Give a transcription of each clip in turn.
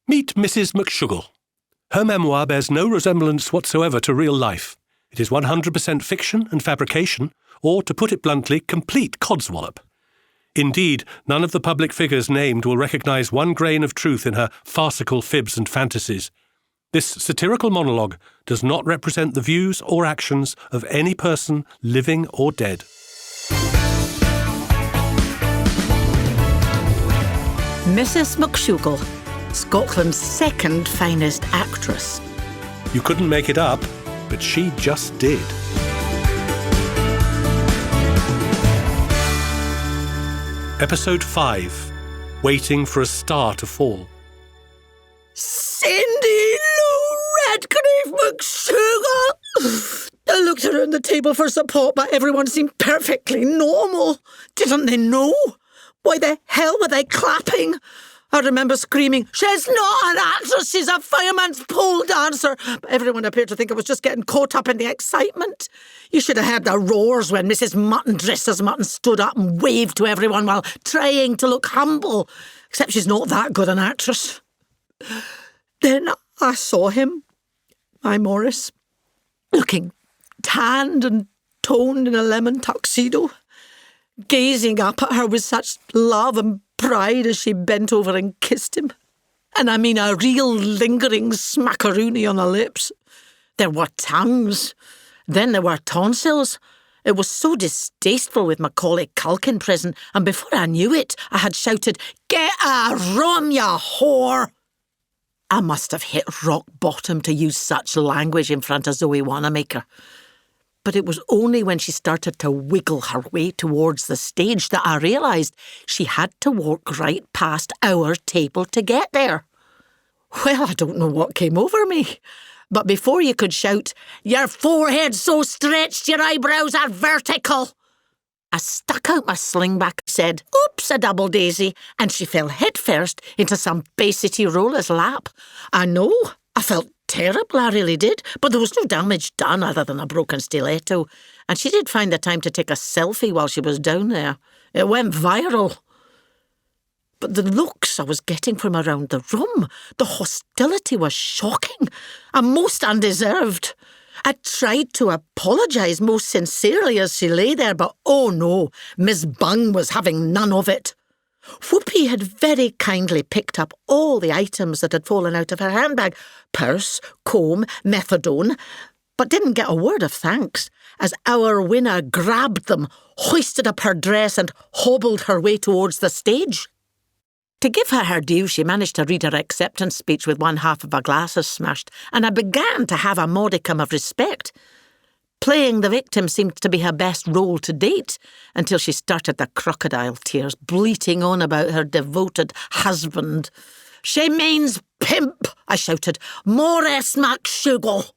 Meet Mrs. McShoogle. Her memoir bears no resemblance whatsoever to real life. It is 100% fiction and fabrication, or, to put it bluntly, complete codswallop. Indeed, none of the public figures named will recognise one grain of truth in her farcical fibs and fantasies. This satirical monologue does not represent the views or actions of any person, living or dead. Mrs. McShoogle, Scotland's second finest actress. You couldn't make it up, but she just did. Episode 5. Waiting for a star to fall. Cyndi-Lou Redgrave McShoogle! I looked around the table for support, but everyone seemed perfectly normal. Didn't they know? Why the hell were they clapping? I remember screaming, "She's not an actress, she's a fireman's pole dancer." But everyone appeared to think I was just getting caught up in the excitement. You should have heard the roars when Mrs. Mutton, dressed as Mutton, stood up and waved to everyone while trying to look humble. Except she's not that good an actress. Then I saw him, my Morris, looking tanned and toned in a lemon tuxedo, gazing up at her with such love and pride as she bent over and kissed him. And I mean a real lingering smackaroonie on the lips. There were tongues. Then there were tonsils. It was so distasteful with Macaulay Culkin present, and before I knew it, I had shouted, "Get a room, you whore!" I must have hit rock bottom to use such language in front of Zoë Wanamaker. But it was only when she started to wiggle her way towards the stage that I realised she had to walk right past our table to get there. Well, I don't know what came over me. But before you could shout, "Your forehead's so stretched your eyebrows are vertical," I stuck out my slingback, said, "Oops, a double daisy," and she fell headfirst into some Bay City roller's lap. I know, I felt terrible, I really did, but there was no damage done other than a broken stiletto, and she did find the time to take a selfie while she was down there. It went viral. But the looks I was getting from around the room, the hostility was shocking and most undeserved. I tried to apologise most sincerely as she lay there, but oh no, Miss Bung was having none of it. Whoopi had very kindly picked up all the items that had fallen out of her handbag, purse, comb, methadone, but didn't get a word of thanks as our winner grabbed them, hoisted up her dress and hobbled her way towards the stage. To give her due, she managed to read her acceptance speech with one half of her glasses smashed, and I began to have a modicum of respect. Playing the victim seemed to be her best role to date, until she started the crocodile tears, bleating on about her devoted husband. "She means pimp," I shouted. "Morris McShoogle."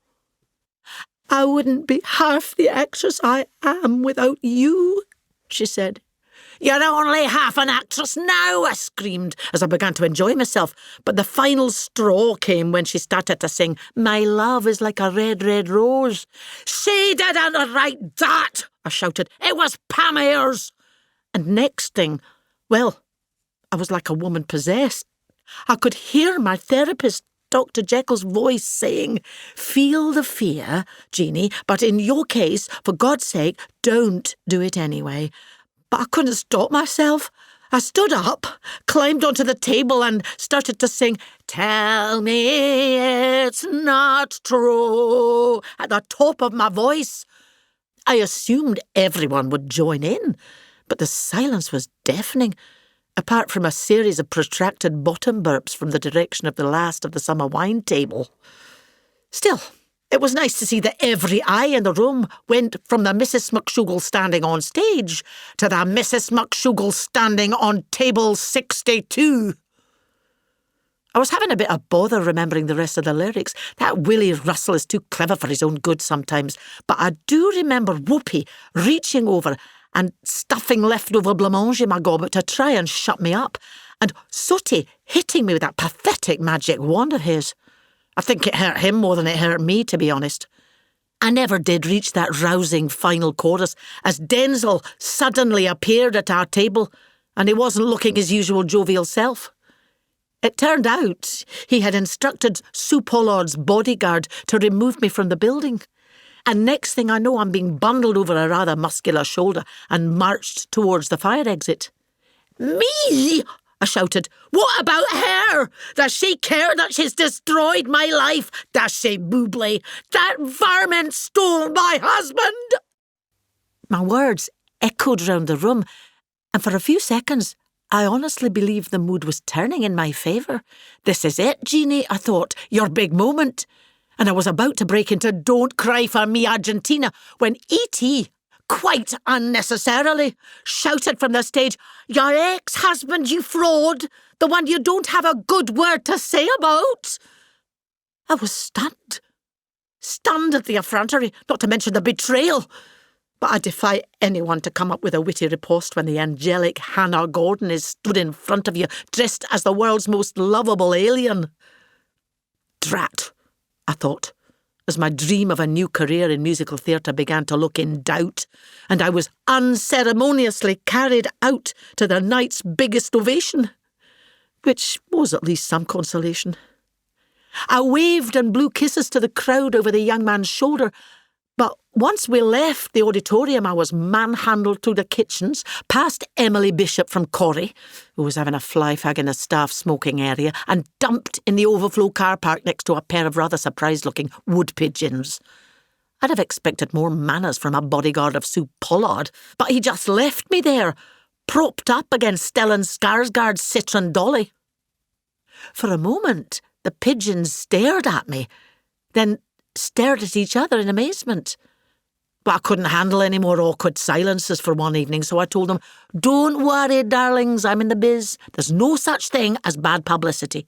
"I wouldn't be half the actress I am without you," she said. "You're only half an actress now," I screamed as I began to enjoy myself. But the final straw came when she started to sing, "My love is like a red, red rose." "She didn't write that," I shouted. "It was Pam Ayres." And next thing, well, I was like a woman possessed. I could hear my therapist, Dr. Jekyll's voice saying, "Feel the fear, Jeannie, but in your case, for God's sake, don't do it anyway." But I couldn't stop myself. I stood up, climbed onto the table and started to sing, "Tell me it's not true," at the top of my voice. I assumed everyone would join in, but the silence was deafening, apart from a series of protracted bottom burps from the direction of the last of the summer wine table. Still, it was nice to see that every eye in the room went from the Mrs. McShoogle standing on stage to the Mrs. McShoogle standing on table 62. I was having a bit of bother remembering the rest of the lyrics. That Willie Russell is too clever for his own good sometimes. But I do remember Whoopi reaching over and stuffing leftover blancmange in my goblet to try and shut me up, and Sooty hitting me with that pathetic magic wand of his. I think it hurt him more than it hurt me, to be honest. I never did reach that rousing final chorus as Denzel suddenly appeared at our table, and he wasn't looking his usual jovial self. It turned out he had instructed Sue Pollard's bodyguard to remove me from the building. And next thing I know, I'm being bundled over a rather muscular shoulder and marched towards the fire exit. "Me?" I shouted. "What about her? Does she care that she's destroyed my life? Does she, Buble? That varmint stole my husband!" My words echoed round the room, and for a few seconds I honestly believed the mood was turning in my favour. This is it, Jeannie, I thought, your big moment. And I was about to break into "Don't Cry for Me, Argentina," when E.T., quite unnecessarily, shouted from the stage, "Your ex-husband, you fraud! The one you don't have a good word to say about!" I was stunned. Stunned at the effrontery, not to mention the betrayal. But I defy anyone to come up with a witty riposte when the angelic Hannah Gordon is stood in front of you, dressed as the world's most lovable alien. Drat, I thought, as my dream of a new career in musical theatre began to look in doubt, and I was unceremoniously carried out to the night's biggest ovation, which was at least some consolation. I waved and blew kisses to the crowd over the young man's shoulder, but once we left the auditorium, I was manhandled through the kitchens, past Emily Bishop from Corrie, who was having a fly-fag in the staff smoking area, and dumped in the overflow car park next to a pair of rather surprised-looking wood pigeons. I'd have expected more manners from a bodyguard of Sue Pollard, but he just left me there, propped up against Stellan Skarsgård's Citron Dolly. For a moment, the pigeons stared at me, then stared at each other in amazement. But I couldn't handle any more awkward silences for one evening, so I told them, "Don't worry, darlings, I'm in the biz. There's no such thing as bad publicity."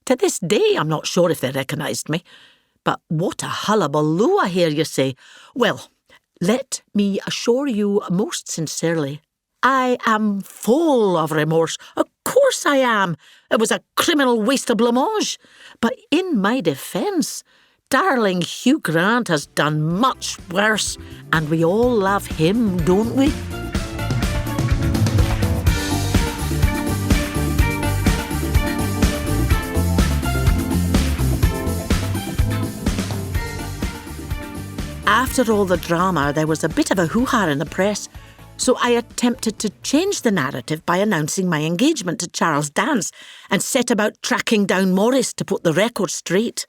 To this day, I'm not sure if they recognised me. But what a hullabaloo, I hear you say. Well, let me assure you most sincerely, I am full of remorse. Of course I am. It was a criminal waste of blancmange. But in my defence, darling Hugh Grant has done much worse, and we all love him, don't we? After all the drama, there was a bit of a hoo-ha in the press, so I attempted to change the narrative by announcing my engagement to Charles Dance and set about tracking down Morris to put the record straight.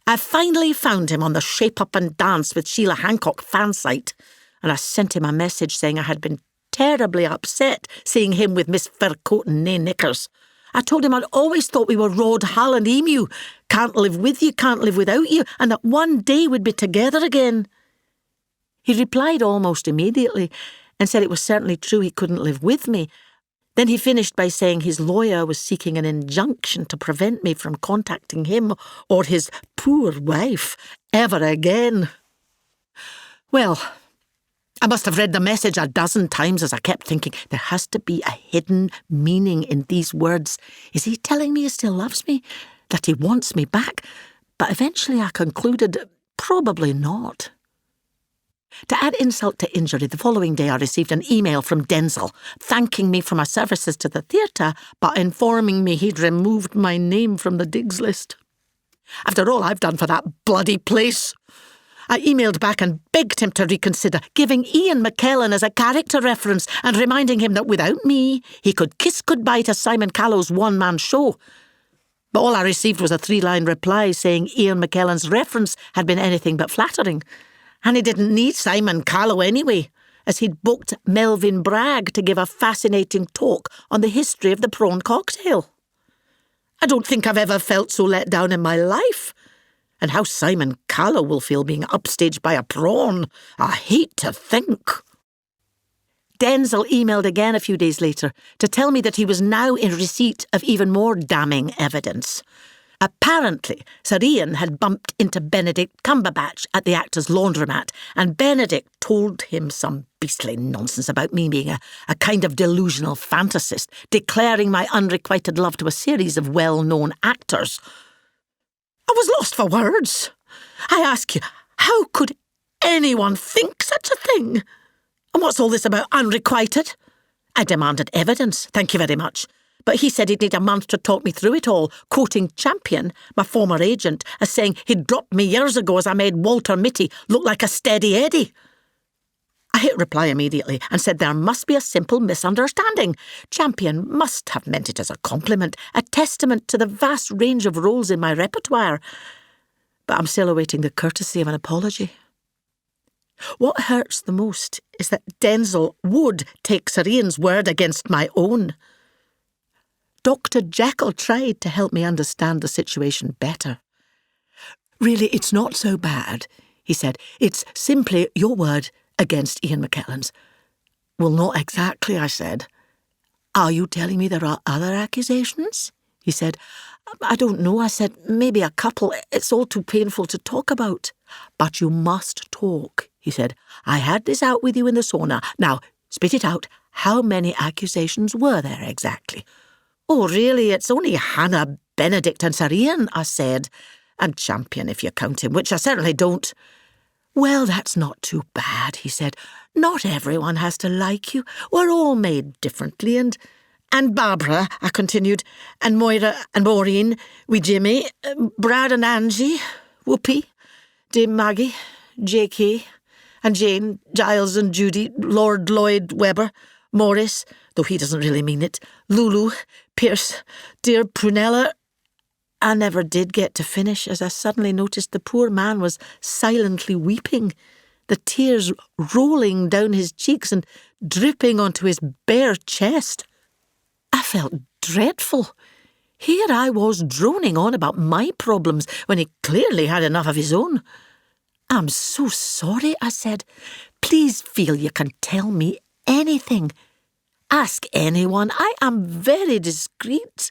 I finally found him on the Shape Up and Dance with Sheila Hancock fan site, and I sent him a message saying I had been terribly upset seeing him with Miss Furcoat and nae knickers. I told him I'd always thought we were Rod, Hull and Emu, can't live with you, can't live without you, and that one day we'd be together again. He replied almost immediately and said it was certainly true he couldn't live with me. Then he finished by saying his lawyer was seeking an injunction to prevent me from contacting him or his poor wife ever again. Well, I must have read the message a dozen times as I kept thinking, there has to be a hidden meaning in these words. Is he telling me he still loves me? That he wants me back? But eventually I concluded, probably not. To add insult to injury, the following day I received an email from Denzel thanking me for my services to the theatre, but informing me he'd removed my name from the digs list. After all I've done for that bloody place. I emailed back and begged him to reconsider, giving Ian McKellen as a character reference and reminding him that without me, he could kiss goodbye to Simon Callow's one-man show. But all I received was a 3-line reply saying Ian McKellen's reference had been anything but flattering. And he didn't need Simon Callow anyway, as he'd booked Melvyn Bragg to give a fascinating talk on the history of the prawn cocktail. I don't think I've ever felt so let down in my life. And how Simon Callow will feel being upstaged by a prawn, I hate to think. Denzel emailed again a few days later to tell me that he was now in receipt of even more damning evidence. Apparently, Sir Ian had bumped into Benedict Cumberbatch at the actor's laundromat, and Benedict told him some beastly nonsense about me being a kind of delusional fantasist, declaring my unrequited love to a series of well-known actors. I was lost for words. I ask you, how could anyone think such a thing? And what's all this about unrequited? I demanded evidence, thank you very much. But he said he'd need a month to talk me through it all, quoting Champion, my former agent, as saying he'd dropped me years ago as I made Walter Mitty look like a steady Eddie. I hit reply immediately and said there must be a simple misunderstanding. Champion must have meant it as a compliment, a testament to the vast range of roles in my repertoire. But I'm still awaiting the courtesy of an apology. What hurts the most is that Denzel would take Sir Ian's word against my own. Dr. Jekyll tried to help me understand the situation better. Really, it's not so bad, he said. It's simply your word against Ian McKellen's. Well, not exactly, I said. Are you telling me there are other accusations? He said. I don't know, I said. Maybe a couple. It's all too painful to talk about. But you must talk, he said. I had this out with you in the sauna. Now, spit it out. How many accusations were there exactly? Oh, really, it's only Hannah, Benedict and Sir Ian, I said. And Champion, if you count him, which I certainly don't. Well, that's not too bad, he said. Not everyone has to like you. We're all made differently. And Barbara, I continued, and Moira and Maureen, with Jimmy, Brad and Angie, Whoopi, Dame Maggie, J.K., and Jane, Giles and Judy, Lord Lloyd Webber, Morris, though he doesn't really mean it, Lulu, Pierce, dear Prunella. I never did get to finish, as I suddenly noticed the poor man was silently weeping, the tears rolling down his cheeks and dripping onto his bare chest. I felt dreadful. Here I was droning on about my problems when he clearly had enough of his own. I'm so sorry, I said. Please feel you can tell me anything. Ask anyone. I am very discreet.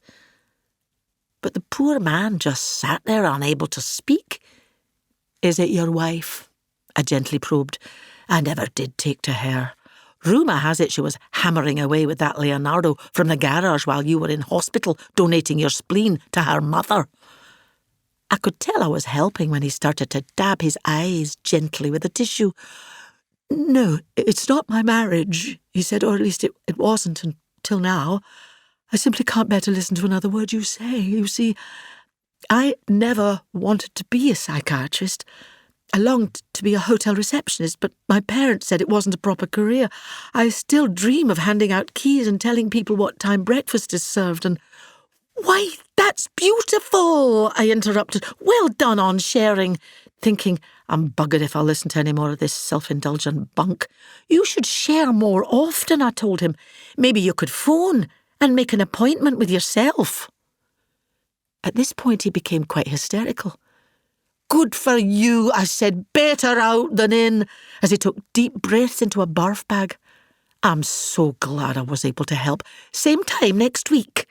But the poor man just sat there unable to speak. Is it your wife? I gently probed. I never did take to her. Rumour has it she was hammering away with that Leonardo from the garage while you were in hospital, donating your spleen to her mother. I could tell I was helping when he started to dab his eyes gently with a tissue. No, it's not my marriage, he said, or at least it wasn't until now. I simply can't bear to listen to another word you say. You see, I never wanted to be a psychiatrist. I longed to be a hotel receptionist, but my parents said it wasn't a proper career. I still dream of handing out keys and telling people what time breakfast is served and... Why, that's beautiful, I interrupted. Well done on sharing. Thinking, I'm buggered if I'll listen to any more of this self-indulgent bunk. You should share more often, I told him. Maybe you could phone and make an appointment with yourself. At this point he became quite hysterical. Good for you, I said, better out than in, as he took deep breaths into a barf bag. I'm so glad I was able to help. Same time next week.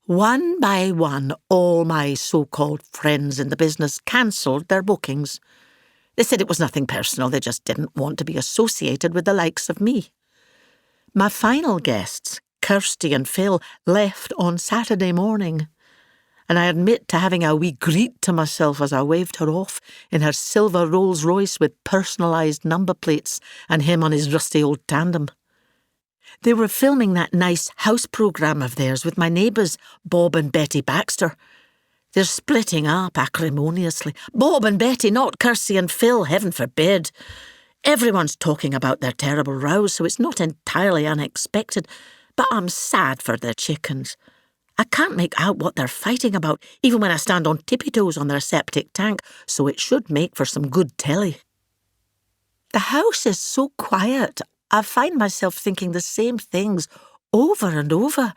One by one, all my so-called friends in the business cancelled their bookings. They said it was nothing personal, they just didn't want to be associated with the likes of me. My final guests, Kirsty and Phil, left on Saturday morning, and I admit to having a wee greet to myself as I waved her off in her silver Rolls Royce with personalised number plates and him on his rusty old tandem. They were filming that nice house programme of theirs with my neighbours, Bob and Betty Baxter. They're splitting up acrimoniously. Bob and Betty, not Kirsty and Phil, heaven forbid. Everyone's talking about their terrible rows, so it's not entirely unexpected, but I'm sad for their chickens. I can't make out what they're fighting about, even when I stand on tippy-toes on their septic tank, so it should make for some good telly. The house is so quiet, I find myself thinking the same things over and over.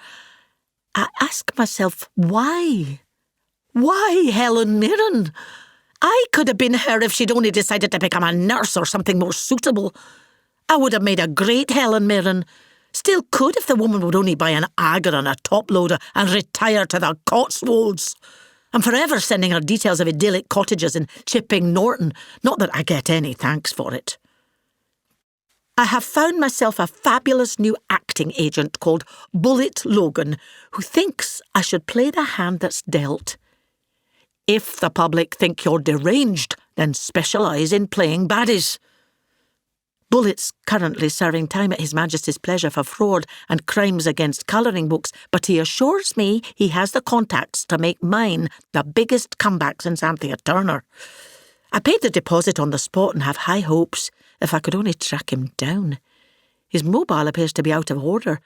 I ask myself, why? Why Helen Mirren? I could have been her if she'd only decided to become a nurse or something more suitable. I would have made a great Helen Mirren. Still could if the woman would only buy an Agger and a top-loader and retire to the Cotswolds. I'm forever sending her details of idyllic cottages in Chipping Norton, not that I get any thanks for it. I have found myself a fabulous new acting agent called Bullet Logan, who thinks I should play the hand that's dealt. If the public think you're deranged, then specialise in playing baddies. Bullett's currently serving time at His Majesty's pleasure for fraud and crimes against colouring books, but he assures me he has the contacts to make mine the biggest comeback since Anthea Turner. I paid the deposit on the spot and have high hopes if I could only track him down. His mobile appears to be out of order,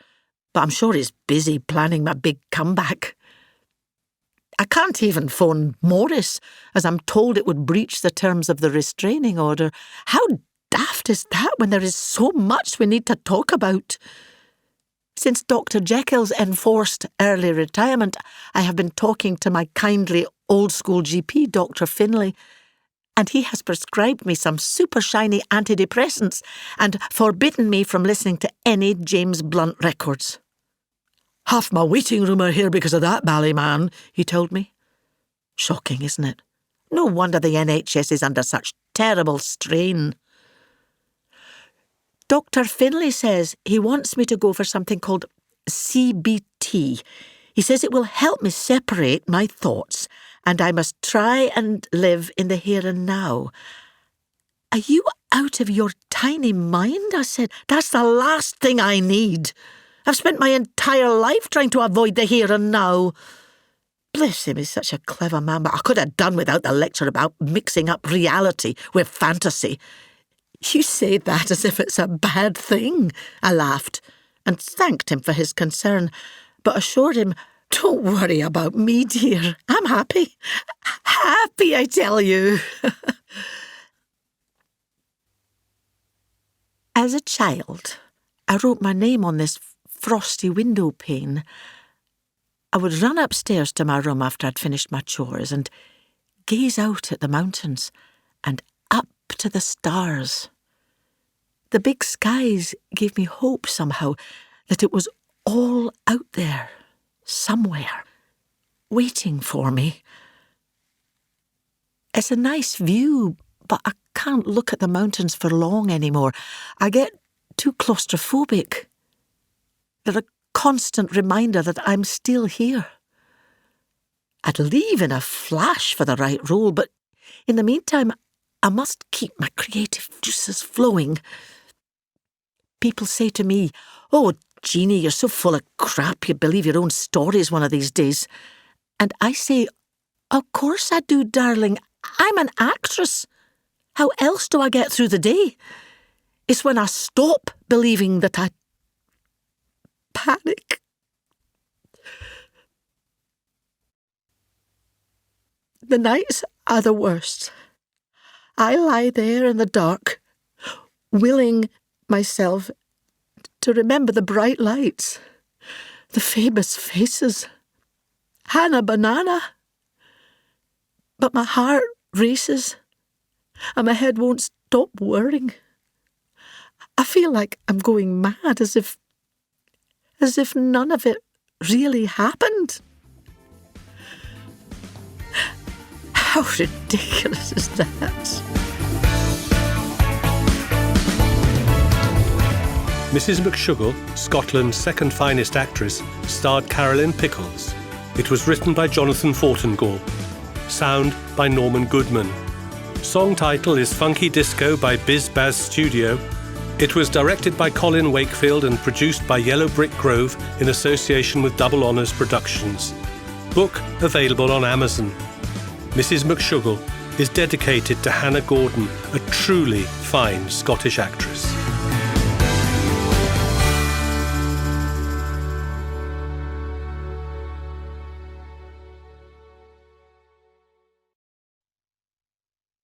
but I'm sure he's busy planning my big comeback. I can't even phone Morris, as I'm told it would breach the terms of the restraining order. How daft is that when there is so much we need to talk about? Since Dr. Jekyll's enforced early retirement, I have been talking to my kindly old-school GP, Dr. Finlay, and he has prescribed me some super shiny antidepressants and forbidden me from listening to any James Blunt records. "Half my waiting room are here because of that ballyman," he told me. Shocking, isn't it? No wonder the NHS is under such terrible strain. Dr. Finlay says he wants me to go for something called CBT. He says it will help me separate my thoughts, and I must try and live in the here and now. "Are you out of your tiny mind?" I said. "That's the last thing I need. I've spent my entire life trying to avoid the here and now." Bless him, he's such a clever man, but I could have done without the lecture about mixing up reality with fantasy. "You say that as if it's a bad thing," I laughed, and thanked him for his concern, but assured him, "Don't worry about me, dear. I'm happy. Happy, I tell you." As a child, I wrote my name on this frosty window pane. I would run upstairs to my room after I'd finished my chores and gaze out at the mountains and up to the stars. The big skies gave me hope somehow that it was all out there, somewhere, waiting for me. It's a nice view, but I can't look at the mountains for long anymore. I get too claustrophobic. They're a constant reminder that I'm still here. I'd leave in a flash for the right role, but in the meantime, I must keep my creative juices flowing. People say to me, "Oh, Jeannie, you're so full of crap, you'd believe your own stories one of these days." And I say, "Of course I do, darling. I'm an actress. How else do I get through the day? It's when I stop believing that I panic." The nights are the worst. I lie there in the dark, willing myself to remember the bright lights, the famous faces, Hannah Banana. But my heart races, and my head won't stop whirring. I feel like I'm going mad, as if none of it really happened. How ridiculous is that? Mrs. McShoogle, Scotland's second finest actress, starred Carolyn Pickles. It was written by Jonathan Fortingall. Sound by Norman Goodman. Song title is Funky Disco by Biz Baz Studio. It was directed by Colin Wakefield and produced by Yellow Brick Grove in association with Double Honours Productions. Book available on Amazon. Mrs. McShoogle is dedicated to Hannah Gordon, a truly fine Scottish actress.